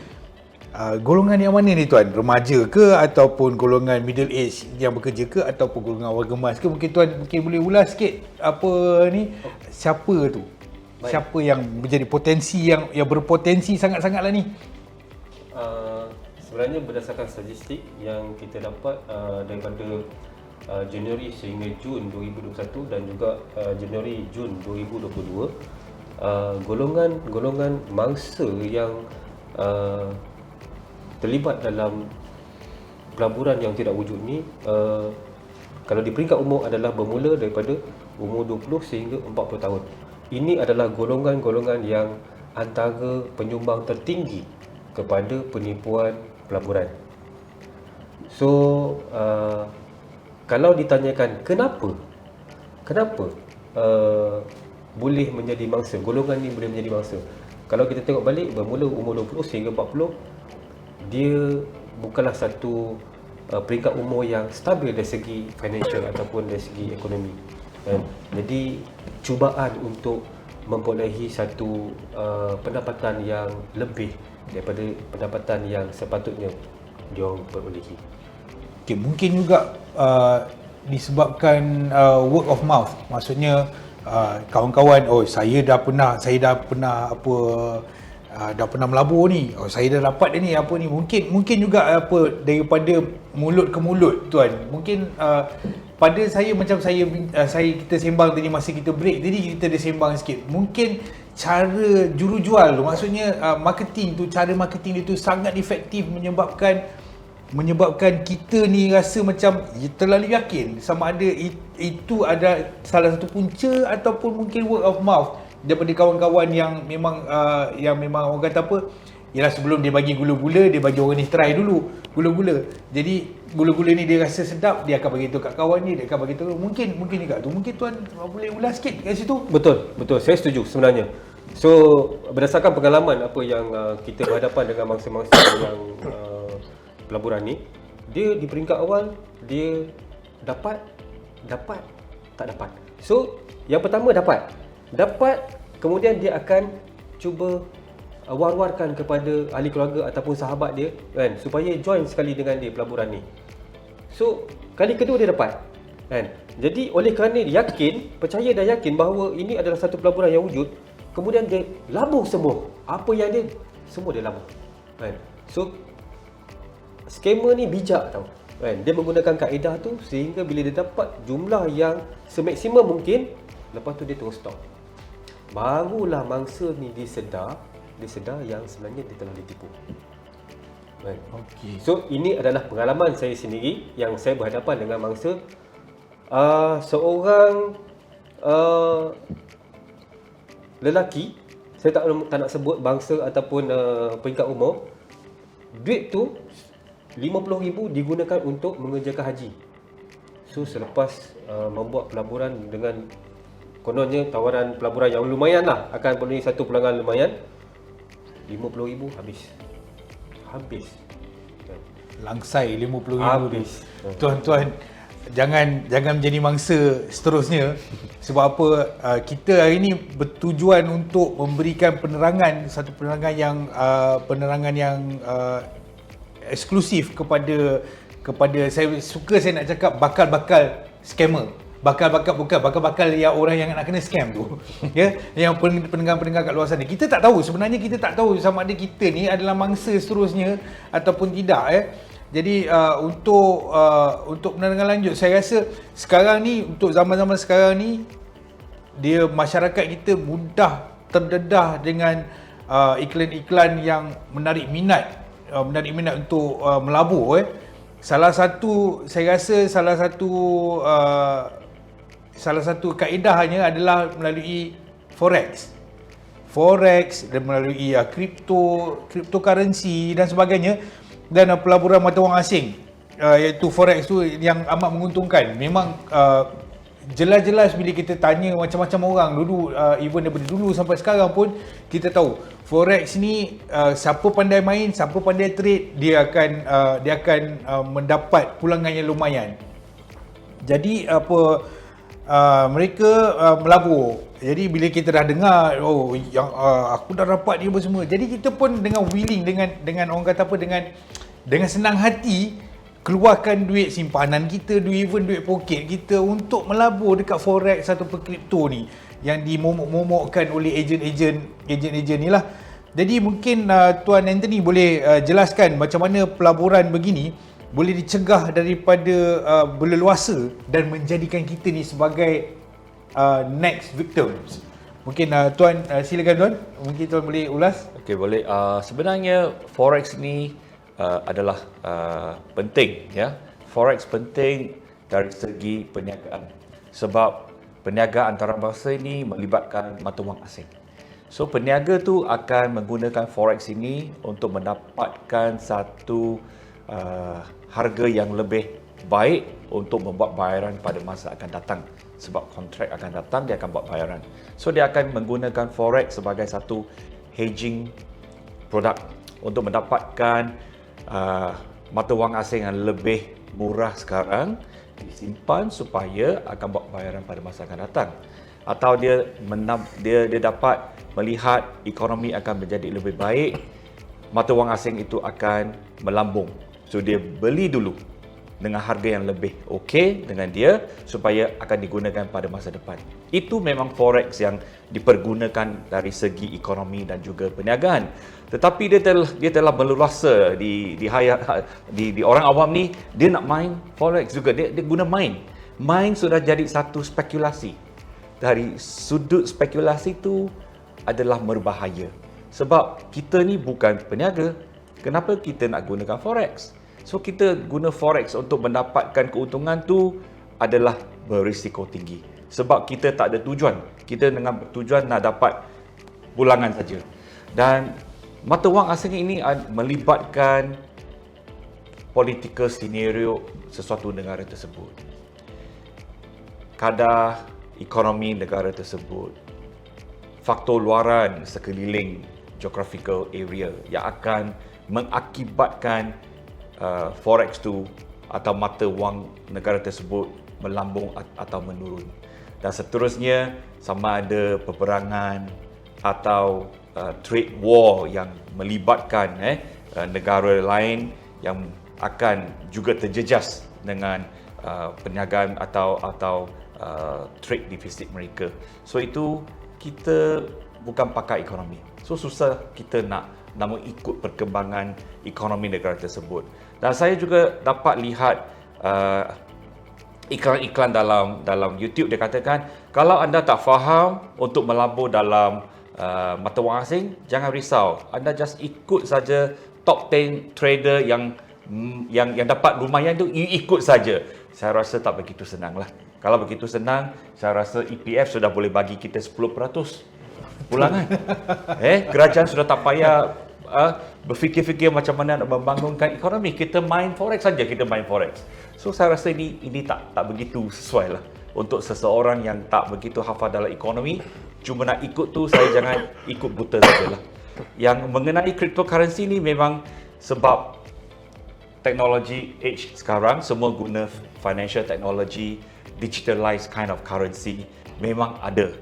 Golongan yang mana ni tuan? Remaja ke ataupun golongan middle age yang bekerja ke ataupun golongan warga emas ke? Mungkin tuan boleh ulas sikit apa ni, siapa tu? Baik. Siapa yang menjadi potensi yang berpotensi sangat-sangatlah ni? Sebenarnya berdasarkan statistik yang kita dapat daripada Januari sehingga Jun 2021 dan juga Januari Jun 2022, golongan mangsa yang terlibat dalam pelaburan yang tidak wujud ni, kalau di peringkat umur adalah bermula daripada umur 20 sehingga 40 tahun. Ini adalah golongan-golongan yang antara penyumbang tertinggi kepada penipuan pelaburan. So kalau ditanyakan kenapa boleh menjadi mangsa, golongan ni boleh menjadi mangsa, kalau kita tengok balik, bermula umur 20 sehingga 40, dia bukanlah satu peringkat umur yang stabil dari segi financial ataupun dari segi ekonomi, kan? Jadi cubaan untuk memperolehi satu pendapatan yang lebih daripada pendapatan yang sepatutnya diorang perolehi. Okay, mungkin juga disebabkan word of mouth. Maksudnya kawan-kawan, saya dah pernah melabur ni, saya dah dapat ni apa ni. Mungkin juga daripada mulut ke mulut tuan. Mungkin pada saya, macam kita sembang tadi masa kita break tadi, kita dah sembang sikit. Mungkin cara jurujual tu, maksudnya marketing tu, cara marketing dia tu sangat efektif menyebabkan kita ni rasa macam terlalu yakin sama ada itu ada salah satu punca ataupun mungkin word of mouth daripada kawan-kawan yang memang orang kata apa, ialah sebelum dia bagi gula-gula, dia bagi orang ni try dulu gula-gula. Jadi gula-gula ni dia rasa sedap, dia akan bagi tahu kat kawan ni, dia akan bagi tahu. Mungkin juga tu. Mungkin tuan boleh ulas sikit kat situ. Betul, saya setuju sebenarnya. So berdasarkan pengalaman apa yang kita berhadapan dengan mangsa-mangsa yang pelaburan ni, dia di peringkat awal dia dapat tak dapat. So yang pertama dapat, kemudian dia akan cuba war-warkan kepada ahli keluarga ataupun sahabat dia kan, supaya join sekali dengan dia pelaburan ni. So kali kedua dia dapat kan. Jadi oleh kerana dia yakin, percaya dan yakin bahawa ini adalah satu pelaburan yang wujud, kemudian dia labur semua. Apa yang dia semua dia labur kan. So scammer ni bijak tau kan. Dia menggunakan kaedah tu sehingga bila dia dapat jumlah yang semaksimum mungkin, lepas tu dia terus stop. Barulah mangsa ni dia sedar yang sebenarnya dia telah ditipu. Right. Okey. So ini adalah pengalaman saya sendiri yang saya berhadapan dengan mangsa seorang lelaki, saya tak nak sebut bangsa ataupun peringkat umur. Duit tu 50,000 digunakan untuk mengerjakan haji. So selepas membuat pelaburan dengan kononnya tawaran pelaburan yang lumayan lah, akan penuhi satu pelanggan lumayan, 50,000 habis. Langsai 50,000 Habis. Tuan-tuan, jangan menjadi mangsa seterusnya. Sebab apa? Kita hari ini bertujuan untuk memberikan satu penerangan yang eksklusif kepada saya nak cakap bakal scammer. Bakal yang orang yang nak kena scam tu. Ya, yang pendengar-pendengar kat luar sana. Kita tak tahu sama ada kita ni adalah mangsa seterusnya ataupun tidak Jadi untuk penerangan lanjut, saya rasa sekarang ni, untuk zaman-zaman sekarang ni, dia masyarakat kita mudah terdedah dengan iklan-iklan yang menarik minat untuk melabur Salah satu kaedahnya adalah melalui forex dan melalui cryptocurrency dan sebagainya, dan pelaburan mata wang asing, iaitu forex tu yang amat menguntungkan. Memang jelas-jelas bila kita tanya macam-macam orang dulu, even daripada dulu sampai sekarang pun, kita tahu forex ni siapa pandai main, siapa pandai trade, dia akan mendapat pulangan yang lumayan. Jadi mereka melabur. Jadi bila kita dah dengar, aku dah dapat dia semua, jadi kita pun dengan willing, dengan orang kata apa, dengan senang hati keluarkan duit simpanan kita, duit poket kita untuk melabur dekat forex atau kripto ni yang dimomok-momokkan oleh ejen-ejen ni lah. Jadi mungkin Tuan Anthony boleh jelaskan macam mana pelaburan begini boleh dicegah daripada berleluasa dan menjadikan kita ni sebagai next victims. Mungkin Tuan, silakan Tuan. Mungkin Tuan boleh ulas. Okey, boleh. Sebenarnya forex ni adalah penting ya. Forex penting dari segi perniagaan. Sebab perniagaan antarabangsa ini melibatkan mata wang asing. So peniaga tu akan menggunakan forex ini untuk mendapatkan satu harga yang lebih baik untuk membuat bayaran pada masa akan datang. Sebab kontrak akan datang, dia akan buat bayaran. So dia akan menggunakan forex sebagai satu hedging produk untuk mendapatkan mata wang asing yang lebih murah sekarang, disimpan supaya akan buat bayaran pada masa akan datang. Atau dia dapat melihat ekonomi akan menjadi lebih baik, mata wang asing itu akan melambung. So dia beli dulu dengan harga yang lebih okey dengan dia supaya akan digunakan pada masa depan. Itu memang forex yang dipergunakan dari segi ekonomi dan juga perniagaan. Tetapi dia telah berleluasa di orang awam ni, dia nak main forex juga, dia guna main. Main sudah jadi satu spekulasi. Dari sudut spekulasi tu adalah berbahaya. Sebab kita ni bukan peniaga, kenapa kita nak gunakan forex? So kita guna forex untuk mendapatkan keuntungan tu adalah berisiko tinggi. Sebab kita tak ada tujuan. Kita dengan tujuan nak dapat pulangan saja. Dan mata wang asing ini melibatkan political scenario sesuatu negara tersebut. Kadar ekonomi negara tersebut. Faktor luaran sekeliling geographical area yang akan mengakibatkan forex tu atau mata wang negara tersebut melambung atau menurun. Dan seterusnya, sama ada peperangan atau trade war yang melibatkan negara lain yang akan juga terjejas dengan perniagaan atau trade deficit mereka. So itu kita bukan pakar ekonomi. So susah kita nak ikut perkembangan ekonomi negara tersebut. Dan saya juga dapat lihat iklan-iklan dalam YouTube, dia katakan kalau anda tak faham untuk melabur dalam mata wang asing, jangan risau. Anda just ikut saja top 10 trader yang dapat lumayan tu, you ikut saja. Saya rasa tak begitu senang lah. Kalau begitu senang, saya rasa EPF sudah boleh bagi kita 10% pulangan. Kerajaan sudah tak payah berfikir-fikir macam mana nak membangunkan ekonomi. Kita main forex saja, kita main forex. So saya rasa ini tak begitu sesuai lah untuk seseorang yang tak begitu hafal dalam ekonomi. Cuma nak ikut tu, saya jangan ikut buta sajalah. Yang mengenai cryptocurrency ni memang sebab teknologi age sekarang semua guna financial technology, digitalized kind of currency memang ada.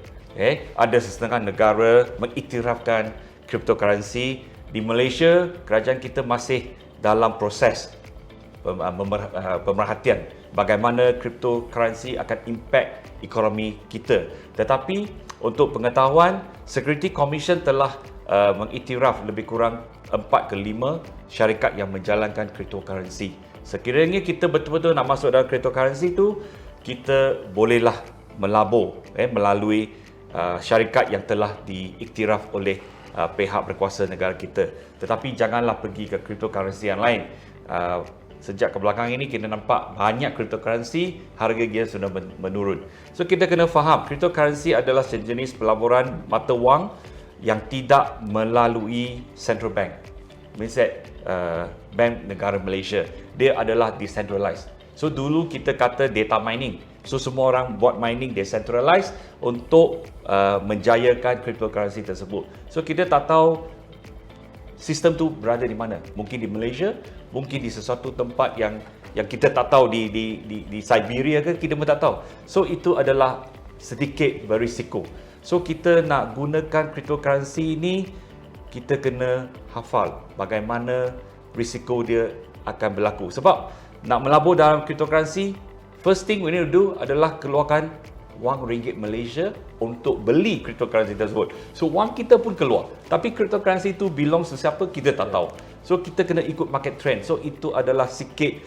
Ada setengah negara mengiktirafkan cryptocurrency. Di Malaysia, kerajaan kita masih dalam proses pemerhatian bagaimana cryptocurrency akan impact ekonomi kita. Tetapi untuk pengetahuan, Security Commission telah mengiktiraf lebih kurang 4 ke 5 syarikat yang menjalankan cryptocurrency. Sekiranya kita betul-betul nak masuk dalam cryptocurrency tu, kita bolehlah melabur melalui syarikat yang telah diiktiraf oleh pihak berkuasa negara kita. Tetapi janganlah pergi ke cryptocurrency yang lain. Sejak ke belakang ini kita nampak banyak cryptocurrency harga dia sudah menurun. So kita kena faham cryptocurrency adalah sejenis pelaburan mata wang yang tidak melalui central bank. Misalnya bank negara Malaysia, dia adalah decentralized. So dulu kita kata data mining. So semua orang buat mining decentralized untuk menjayakan cryptocurrency tersebut. So kita tak tahu sistem tu berada di mana. Mungkin di Malaysia, mungkin di sesuatu tempat yang kita tak tahu di Siberia ke, kita pun tak tahu. So itu adalah sedikit berisiko. So kita nak gunakan cryptocurrency ni, kita kena hafal bagaimana risiko dia akan berlaku. Sebab nak melabur dalam cryptocurrency, first thing we need to do adalah keluarkan wang ringgit Malaysia untuk beli cryptocurrency tersebut. So wang kita pun keluar, tapi cryptocurrency tu belong sesiapa kita tak tahu. So kita kena ikut market trend. So itu adalah sikit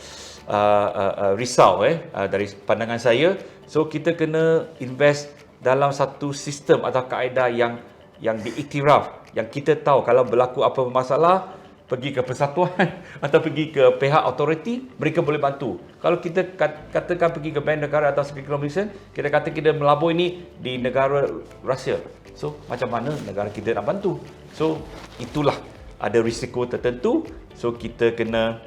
risau dari pandangan saya. So kita kena invest dalam satu sistem atau kaedah yang diiktiraf, yang kita tahu kalau berlaku apa masalah, pergi ke persatuan atau pergi ke pihak autoriti, mereka boleh bantu. Kalau kita katakan pergi ke bank negara atau Security Commission, kita kata kita melabur ini di negara Rusia. So macam mana negara kita nak bantu? So itulah ada risiko tertentu. So kita kena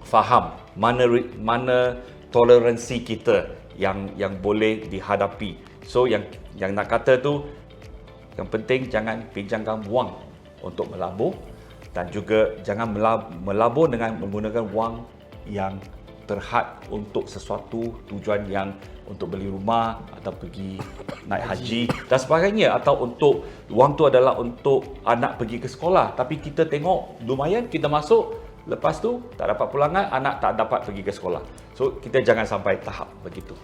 faham mana toleransi kita yang boleh dihadapi. So yang nak kata tu, yang penting jangan pinjamkan wang untuk melabur, dan juga jangan melabur dengan menggunakan wang yang terhad untuk sesuatu tujuan yang untuk beli rumah atau pergi naik haji dan sebagainya, atau untuk wang tu adalah untuk anak pergi ke sekolah, tapi kita tengok lumayan, kita masuk, lepas tu tak dapat pulangan, anak tak dapat pergi ke sekolah. So kita jangan sampai tahap begitu.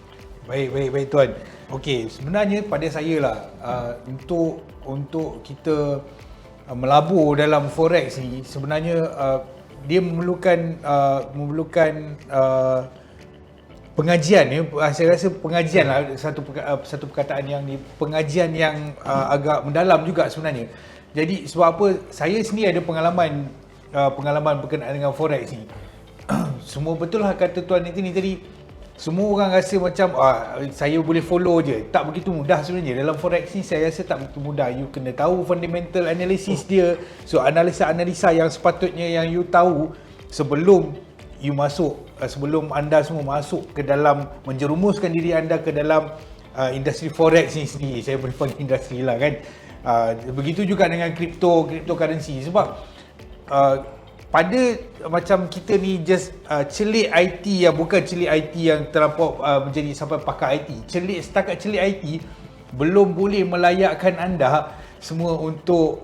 Baik tuan. Okey, sebenarnya pada saya lah untuk kita melabur dalam forex ni, sebenarnya dia memerlukan pengajian ya. Saya rasa pengajian lah, satu perkataan yang ni, pengajian yang agak mendalam juga sebenarnya. Jadi sebab apa, saya sendiri ada pengalaman berkenaan dengan forex ni. Semua betul lah kata tuan Anthony tadi. Semua orang rasa macam saya boleh follow je. Tak begitu mudah sebenarnya. Dalam forex ni saya rasa tak begitu mudah. You kena tahu fundamental analysis dia. So analisa-analisa yang sepatutnya yang you tahu sebelum you masuk, sebelum anda semua masuk ke dalam, menjerumuskan diri anda ke dalam industri forex ni sendiri. Saya boleh panggil industri lah kan. Begitu juga dengan cryptocurrency. Sebab pada macam kita ni just celik IT yang bukan celik IT yang terlampau menjadi sampai pakar IT. Setakat celik IT belum boleh melayakkan anda semua untuk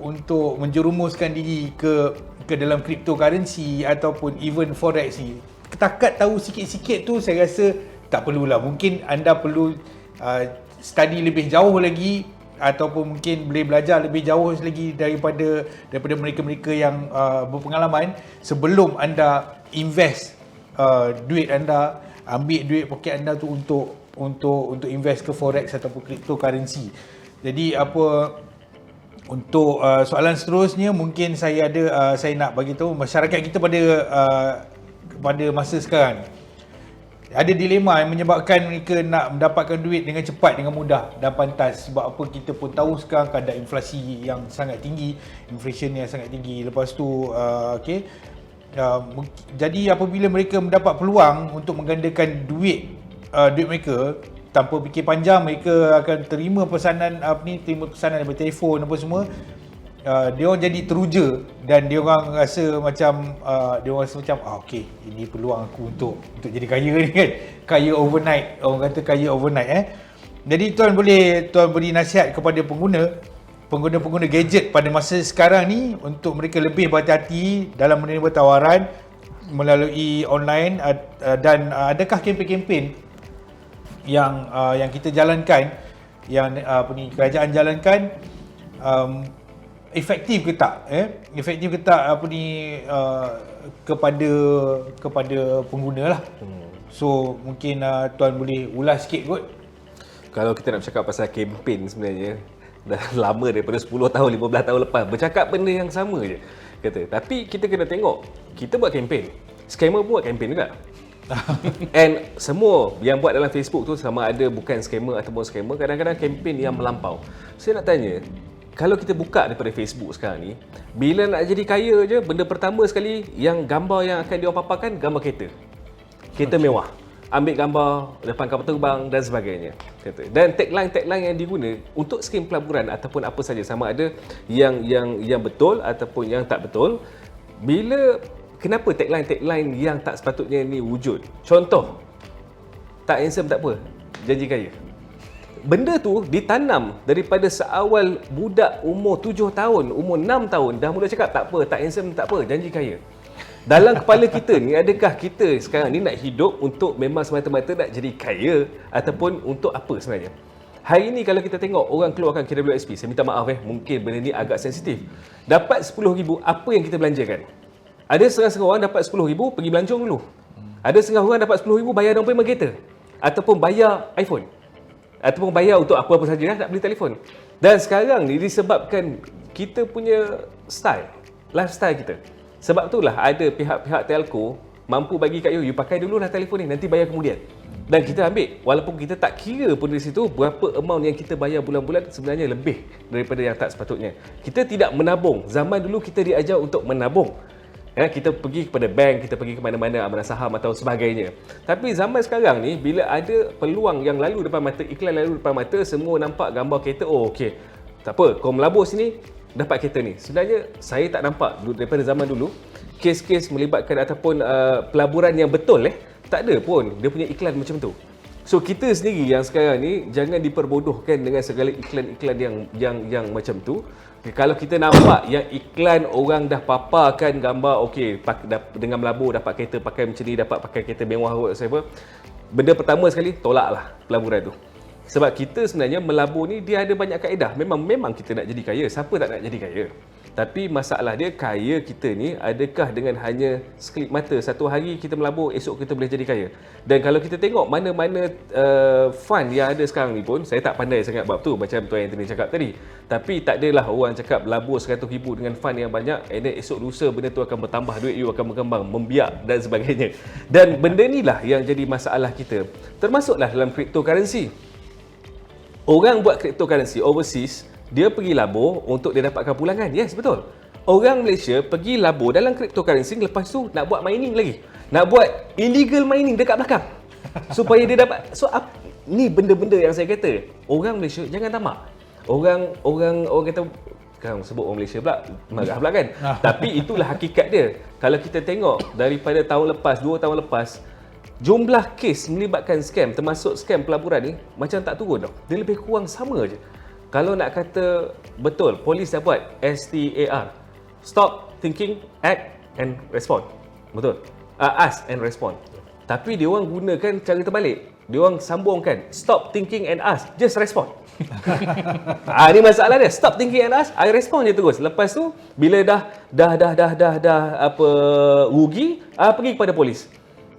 menjerumuskan diri ke dalam cryptocurrency ataupun even forex ni. Ketakat tahu sikit-sikit tu saya rasa tak perlulah. Mungkin anda perlu study lebih jauh lagi ataupun mungkin boleh belajar lebih jauh lagi daripada mereka-mereka yang berpengalaman sebelum anda invest duit anda, ambil duit poket anda tu untuk invest ke forex ataupun cryptocurrency. Jadi untuk soalan seterusnya mungkin saya nak bagi tahu masyarakat kita pada masa sekarang ada dilema yang menyebabkan mereka nak mendapatkan duit dengan cepat, dengan mudah dan pantas. Sebab apa, kita pun tahu sekarang keadaan inflasi yang sangat tinggi, inflation yang sangat tinggi. Lepas tu jadi apabila mereka mendapat peluang untuk menggandakan duit mereka tanpa fikir panjang, mereka akan terima pesanan daripada telefon apa semua. Dia orang jadi teruja dan dia orang rasa macam okey, ini peluang aku untuk jadi kaya ni kan. Kaya overnight. Orang kata kaya overnight Jadi tuan beri nasihat kepada pengguna gadget pada masa sekarang ni untuk mereka lebih berhati-hati dalam menerima tawaran melalui online, dan adakah kempen-kempen yang kita jalankan, yang kerajaan jalankan efektif ke tak kepada pengguna lah. So mungkin tuan boleh ulas sikit kot. Kalau kita nak bercakap pasal kempen, sebenarnya dah lama daripada 10 tahun, 15 tahun lepas bercakap benda yang sama je kata. Tapi kita kena tengok, kita buat kempen, scammer pun buat kempen juga. And semua yang buat dalam Facebook tu sama ada bukan scammer ataupun scammer, kadang-kadang kempen yang melampau. Saya nak tanya, kalau kita buka daripada Facebook sekarang ni, bila nak jadi kaya je, benda pertama sekali yang gambar yang akan dia paparkan, gambar kereta mewah, ambil gambar depan kapal terbang dan sebagainya kata. Dan tagline yang diguna untuk skim pelaburan ataupun apa saja, sama ada yang betul ataupun yang tak betul. Kenapa tagline yang tak sepatutnya ni wujud? Contoh, tak handsome tak apa, janji kaya. Benda tu ditanam daripada seawal budak umur 7 tahun, umur 6 tahun dah mula cakap tak apa, tak handsome tak apa, janji kaya. Dalam kepala kita ni, adakah kita sekarang ni nak hidup untuk memang semata-mata nak jadi kaya ataupun untuk apa sebenarnya? Hari ni kalau kita tengok orang keluarkan KWSP, saya minta maaf mungkin benda ni agak sensitif. Dapat RM10,000, apa yang kita belanjakan? Ada setengah-setengah orang dapat RM10,000 pergi belancong dulu. Ada setengah orang dapat RM10,000 bayar down payment kereta ataupun bayar iPhone, ataupun bayar untuk apa-apa saja nak beli telefon. Dan sekarang ni disebabkan kita punya lifestyle kita. Sebab itulah ada pihak-pihak telco mampu bagi kat you pakai dululah telefon ni, nanti bayar kemudian. Dan kita ambil, walaupun kita tak kira pun dari situ berapa amount yang kita bayar bulan-bulan, sebenarnya lebih daripada yang tak sepatutnya. Kita tidak menabung. Zaman dulu kita diajar untuk menabung. Kita pergi kepada bank, kita pergi ke mana-mana, amanah saham atau sebagainya. Tapi zaman sekarang ni, bila ada peluang yang lalu depan mata, iklan lalu depan mata, semua nampak gambar kereta, oh okey, tak apa, kau melabur sini, dapat kereta ni. Sebenarnya saya tak nampak daripada zaman dulu kes-kes melibatkan ataupun pelaburan yang betul tak ada pun dia punya iklan macam tu. So kita sendiri yang sekarang ni jangan diperbodohkan dengan segala iklan-iklan yang macam tu. Kalau kita nampak yang iklan orang dah paparkan gambar okey dengan melabur dapat kereta pakai macam ni, dapat pakai kereta mewah whatever, benda pertama sekali tolaklah pelaburan tu. Sebab kita sebenarnya melabur ni dia ada banyak kaedah. Memang kita nak jadi kaya. Siapa tak nak jadi kaya? Tapi masalah dia, kaya kita ni adakah dengan hanya sekelip mata satu hari kita melabur, esok kita boleh jadi kaya? Dan kalau kita tengok mana-mana fund yang ada sekarang ni pun, saya tak pandai sangat bab tu macam Tuan Anthony cakap tadi. Tapi tak adalah orang cakap labur RM100,000 dengan fund yang banyak, and then esok lusa benda tu akan bertambah, duit you akan berkembang, membiak dan sebagainya. Dan benda ni lah yang jadi masalah kita. Termasuklah dalam cryptocurrency. Orang buat cryptocurrency overseas, dia pergi labur untuk dia dapatkan pulangan. Yes, betul. Orang Malaysia pergi labur dalam cryptocurrency, lepas tu nak buat mining lagi. Nak buat illegal mining dekat belakang. Supaya dia dapat. So, ni benda-benda yang saya kata. Orang Malaysia jangan tamak. Orang kata, kan sebut orang Malaysia pula, marah pula kan. Tapi itulah hakikat dia. Kalau kita tengok daripada tahun lepas, 2 tahun lepas, jumlah kes melibatkan scam, termasuk scam pelaburan ni, macam tak turun tau. Dia lebih kurang sama je. Kalau nak kata betul, polis dah buat STAR. Stop, thinking, act and respond. Betul? Ask and respond. Tapi dia orang gunakan cara terbalik. Dia orang sambungkan stop thinking and ask, just respond. Ni masalah dia. Stop thinking and ask, I respond je terus. Lepas tu bila dah apa rugi, pergi kepada polis.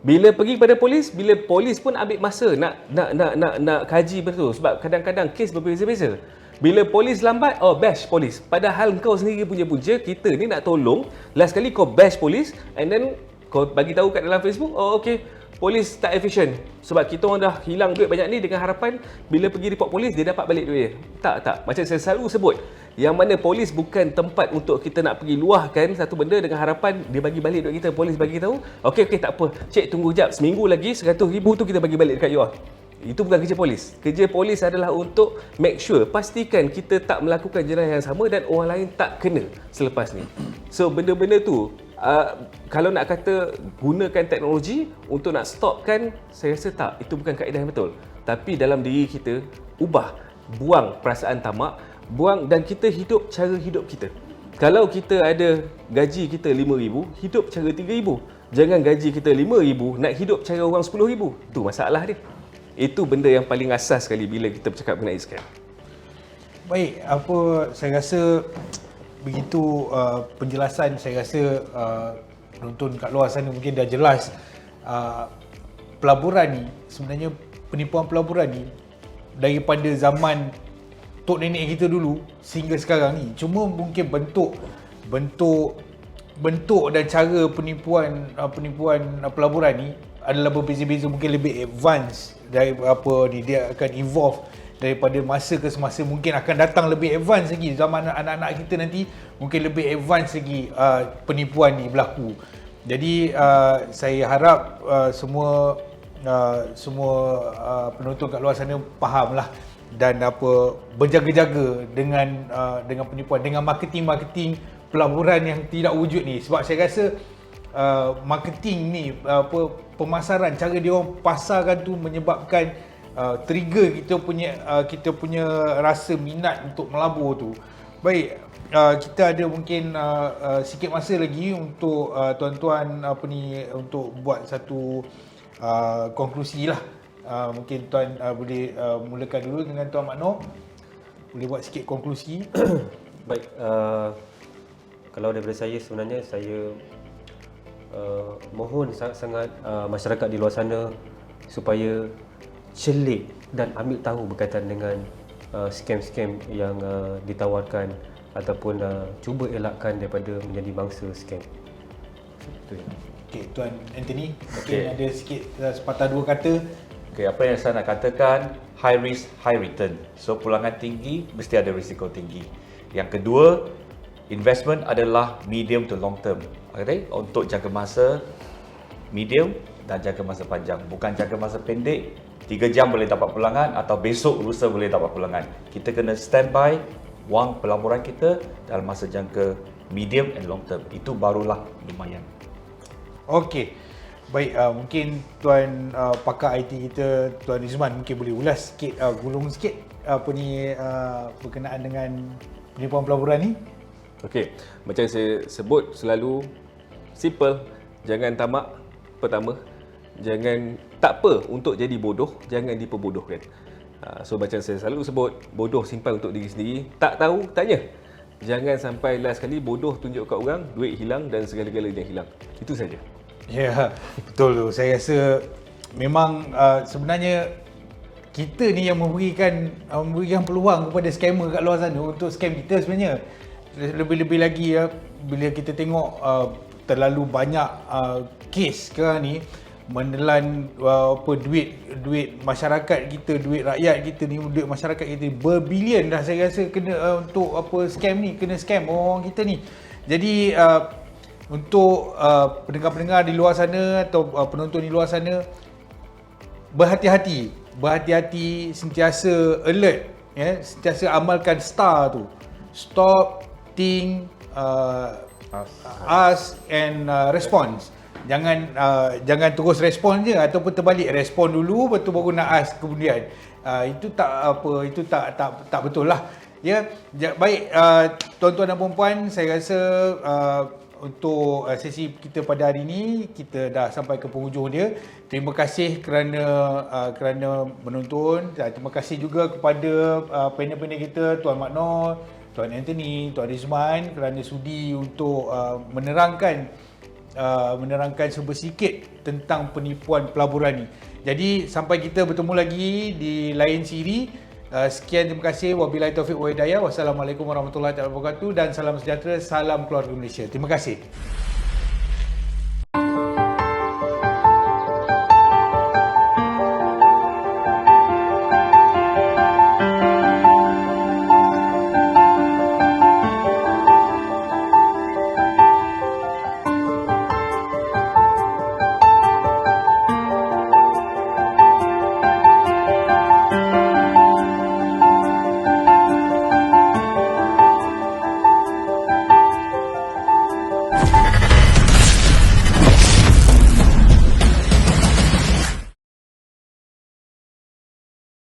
Bila pergi kepada polis, bila polis pun ambil masa nak kaji betul sebab kadang-kadang kes berbeza-beza. Bila polis lambat, bash polis. Padahal kau sendiri punya punca, kita ni nak tolong. Last kali kau bash polis and then kau bagi tahu kat dalam Facebook, okey, polis tak efisien sebab kita orang dah hilang duit banyak ni dengan harapan bila pergi report polis dia dapat balik duit dia. Tak. Macam saya selalu sebut, yang mana polis bukan tempat untuk kita nak pergi luahkan satu benda dengan harapan dia bagi balik duit kita. Polis bagi tahu, okey tak apa, cik tunggu jap, seminggu lagi 100,000 tu kita bagi balik dekat you all. Itu bukan kerja polis. Kerja polis adalah untuk make sure, pastikan kita tak melakukan jenayah yang sama dan orang lain tak kena selepas ni. So benda-benda tu, kalau nak kata gunakan teknologi untuk nak stopkan, saya rasa tak. Itu bukan kaedah yang betul. Tapi dalam diri kita, ubah. Buang perasaan tamak, buang dan kita hidup cara hidup kita. Kalau kita ada gaji kita RM5,000, hidup cara RM3,000. Jangan gaji kita RM5,000, nak hidup cara orang RM10,000. Itu masalah dia. Itu benda yang paling asas sekali bila kita bercakap mengenai scam. Baik, saya rasa begitu penjelasan. Saya rasa penonton kat luar sana mungkin dah jelas pelaburan ni, sebenarnya penipuan pelaburan ni daripada zaman tok nenek kita dulu sehingga sekarang ni, cuma mungkin bentuk dan cara penipuan pelaburan ni adalah berbeza-beza, mungkin lebih advance dari dia akan evolve daripada masa ke semasa, mungkin akan datang lebih advance lagi zaman anak-anak kita nanti, mungkin lebih advance lagi penipuan ni berlaku. Jadi saya harap semua penonton kat luar sana fahamlah dan berjaga-jaga dengan penipuan, dengan marketing pelaburan yang tidak wujud ni. Sebab saya rasa marketing ni, pemasaran, cara dia orang pasarkan tu menyebabkan trigger kita punya rasa minat untuk melabur tu. Baik, kita ada mungkin sikit masa lagi untuk tuan-tuan untuk buat satu konklusi lah. Mungkin tuan boleh mulakan dulu dengan Tuan Mak Noh. Boleh buat sikit konklusi. Baik, kalau daripada saya sebenarnya saya mohon sangat-sangat masyarakat di luar sana supaya celik dan ambil tahu berkaitan dengan scam-scam yang ditawarkan ataupun cuba elakkan daripada menjadi mangsa scam. Itu je. Okey, Tuan Anthony, mungkin ada sikit sepatah dua kata. Okey, apa yang saya nak katakan, high risk, high return. So pulangan tinggi mesti ada risiko tinggi. Yang kedua, investment adalah medium to long term. Okay? Untuk jangka masa medium dan jangka masa panjang. Bukan jangka masa pendek, 3 jam boleh dapat pulangan atau besok lusa boleh dapat pulangan. Kita kena standby wang pelaburan kita dalam masa jangka medium and long term. Itu barulah lumayan. Okey. Baik, mungkin Tuan pakar IT kita, Tuan Rizman, mungkin boleh ulas sikit, gulung sikit berkenaan dengan penipuan pelaburan ni. Okey, macam saya sebut selalu, simple, jangan tamak. Pertama, jangan, tak apa untuk jadi bodoh, jangan diperbodohkan. So macam saya selalu sebut, bodoh simpan untuk diri sendiri, tak tahu tanya. Jangan sampai last kali bodoh tunjuk kat orang, duit hilang dan segala-galanya hilang. Itu saja. Ya, betul tu. Saya rasa memang sebenarnya kita ni yang memberikan peluang kepada scammer kat luar sana untuk scam kita sebenarnya. Lebih-lebih lagi bila kita tengok terlalu banyak kes sekarang ni menelan duit masyarakat kita, duit rakyat kita ni, duit masyarakat kita berbilion dah saya rasa kena untuk scam ni, kena scam orang kita ni. Jadi untuk pendengar-pendengar di luar sana atau penonton di luar sana, berhati-hati, sentiasa alert, ya, sentiasa amalkan STAR tu. Stop, think, ask and response. Jangan terus respon je ataupun terbalik, respon dulu lepas tu baru nak ask kemudian. Itu tak betul lah. Ya, baik tuan-tuan dan puan-puan, saya rasa untuk sesi kita pada hari ini kita dah sampai ke penghujung dia. Terima kasih kerana menonton. Terima kasih juga kepada panel-panel kita, Tuan Mak Nor, Tuan Anthony, Tuan Rizman kerana sudi untuk menerangkan sebersikit tentang penipuan pelaburan ni. Jadi sampai kita bertemu lagi di lain siri. Sekian, terima kasih. Wabillahi taufiq wa hidayah. Wassalamualaikum warahmatullahi wabarakatuh dan salam sejahtera, salam keluarga Malaysia. Terima kasih.